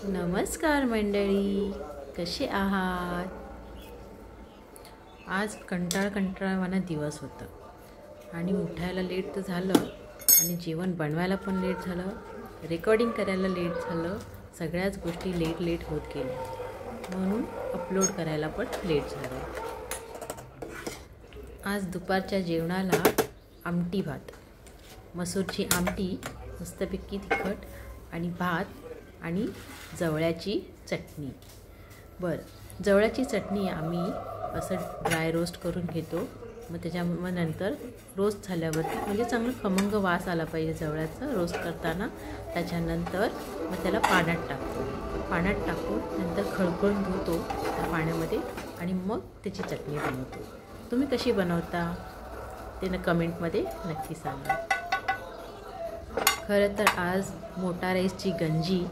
नमस्कार मंडळी, कसे आहात? आज कंटाळवाणा दिवस होता आणि उठायला लेट तर झालं आणि जेवण बनवायला पण लेट झालं, रेकॉर्डिंग करायला लेट झालं, सगळ्याच गोष्टी लेट होत गेल्या, म्हणून अपलोड करायला पण लेट झालं. आज दुपारच्या जेवणाला आमटी भात, मसूरची आमटी, मस्तपैकी तिखट आणि भात आणि जवळ्याची चटणी. जवळ्याची चटणी आम्ही असं ड्राय रोस्ट करून घेतो. मग नंतर रोस्ट झाल्यावरती म्हणजे चांगलं खमंग वास आला पाहिजे जवळ्याचा रोस्ट करताना. त्याच्यानंतर मग त्याला पाण्यात टाकून नंतर खळखळून धुतो त्या पाण्यामध्ये आणि मग त्याची चटणी बनवतो. तुम्ही कशी बनवता ते कमेंटमध्ये नक्की सांगा. खरं तर आज मोटा राईसची गंजी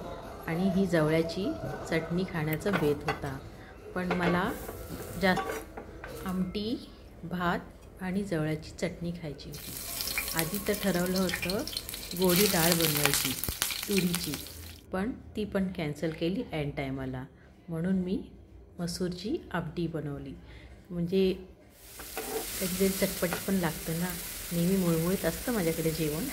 आणि ही जवळ्याची चटणी खाण्याचा बेत होता, पण मला जास्त आमटी, भात आणि जवळ्याची चटणी खायची होती. आधी तर ठरवलं होतं गोडी डाळ बनवायची तुरीची, पण ती पण कॅन्सल केली ऐन टायमाला. म्हणून मी मसूरची आमटी बनवली. म्हणजे कधी चटपट पण लागतं ना, नेहमी मुळमुळीत असतं माझ्याकडे जेवण.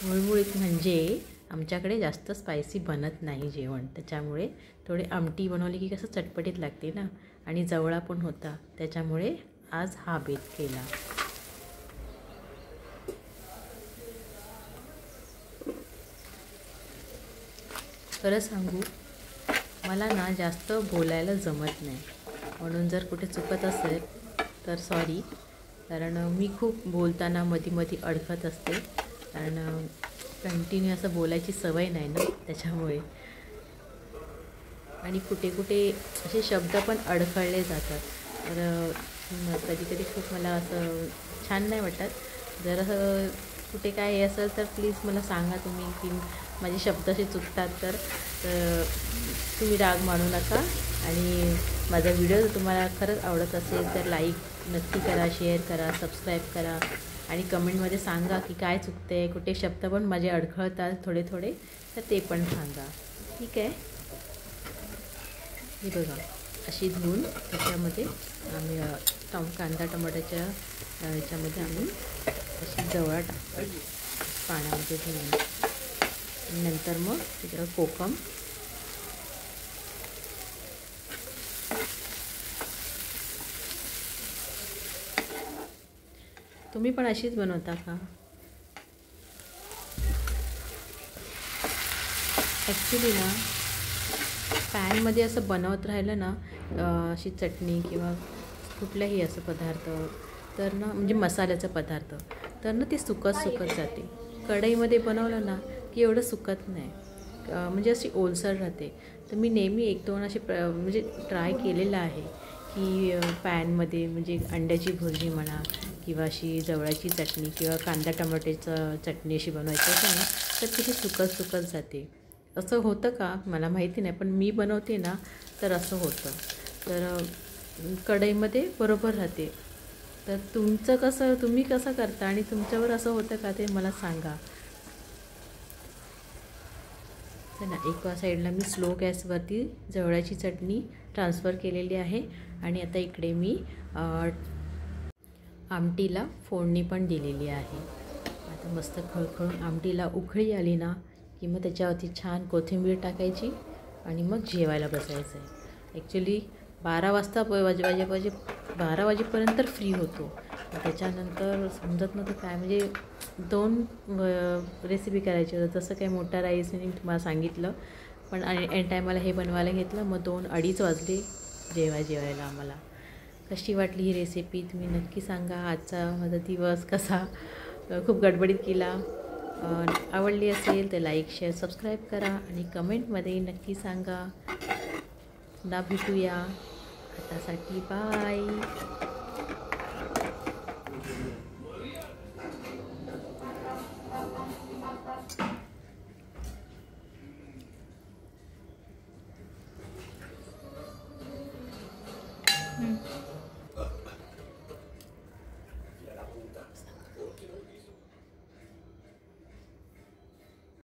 मुळमुळीत म्हणजे आमच्याकडे जास्त स्पायसी बनत नाही जेवण, त्याच्यामुळे थोडी आमटी बनवली की कसं चटपटीत लागते ना. आणि जवळा पण होता, त्याच्यामुळे आज हा बेत केला. खरं सांगू, मला ना जास्त बोलायला जमत नाही, म्हणून जर कुठे चुकत असेल तर सॉरी. कारण मी खूप बोलताना मध्ये अडकत असते, कारण कंटिन्यू असं बोलायची सवय नाही ना, त्याच्यामुळे. आणि कुठे असे शब्द पण अडखळले जातात, तर कधी खूप मला असं छान नाही वाटत. जर असं कुठे काय हे असेल तर प्लीज मला सांगा तुम्ही की माझे शब्द असे चुकतात तर तुम्ही राग मानू नका. आणि माझा व्हिडिओ जर तुम्हाला खरंच आवडत असेल तर लाईक नक्की करा, शेअर करा, सबस्क्राईब करा आणि कमेंटमध्ये सांगा की काय चुकते, कुठे शब्द पण माझे अडखळतात थोडे तर ते पण सांगा, ठीक आहे. हे बघा, अशी धुवून त्याच्यामध्ये आम्ही कांदा टमाट्याच्या याच्यामध्ये आम्ही अशी जवळा टाकतो पाण्यामध्ये धुवून. नंतर मग त्याच्यावर कोकम, तुम्ही पण अशीच बनवता का? ॲक्च्युली ना पॅनमध्ये असं बनवत राहिलं ना अशी चटणी किंवा कुठलाही असं पदार्थ तर ना, म्हणजे मसाल्याचा पदार्थ तर ना ते सुकत जाते. कढईमध्ये बनवलं ना की एवढं सुकत नाही, म्हणजे अशी ओलसर राहते. तर मी नेहमी 1-2 अशी म्हणजे ट्राय केलेलं आहे की पॅनमध्ये म्हणजे अंड्याची भुर्जी म्हणा किंवा अशी जवळाची चटणी किंवा कांदा टमाट्याचं चटणी अशी बनवायची असेल ना तर तिथे सुकत जाते. असं होतं का मला माहिती नाही, पण मी बनवते ना तर असं होतं. तर कढईमध्ये बरोबर राहते. तर तुम्ही कसं करता आणि तुमच्यावर असं होतं का ते मला सांगा. चला, एका साईडला मी स्लो गॅसवरती जवळ्याची चटणी ट्रान्सफर केलेली आहे आणि आता इकडे मी आमटीला फोडणी पण दिलेली आहे. आता मस्त खळखळून आमटीला उकळी आली ना की मग त्याच्यावरती छान कोथिंबीर टाकायची आणि मग जेवायला बसायचं आहे. ॲक्च्युली 12 वाजेपर्यंत फ्री होतो. त्याच्यानंतर समजत नव्हतं काय, म्हणजे 2 रेसिपी करायची होतं. तसं काही मोठा राईस मी तुम्हाला सांगितलं, पण एन टायमाला हे बनवायला घेतलं. मग 2-2:30 वाजले जेवायला आम्हाला. कशी वाटली ही रेसिपी तुम्ही नक्की सांगा. आजचा माझा दिवस कसा खूप गडबडीत केला. आवडली असेल तर लाईक, शेअर, सबस्क्राईब करा आणि कमेंटमध्ये नक्की सांगा. पुन्हा भेटूया. आतासाठी बाय.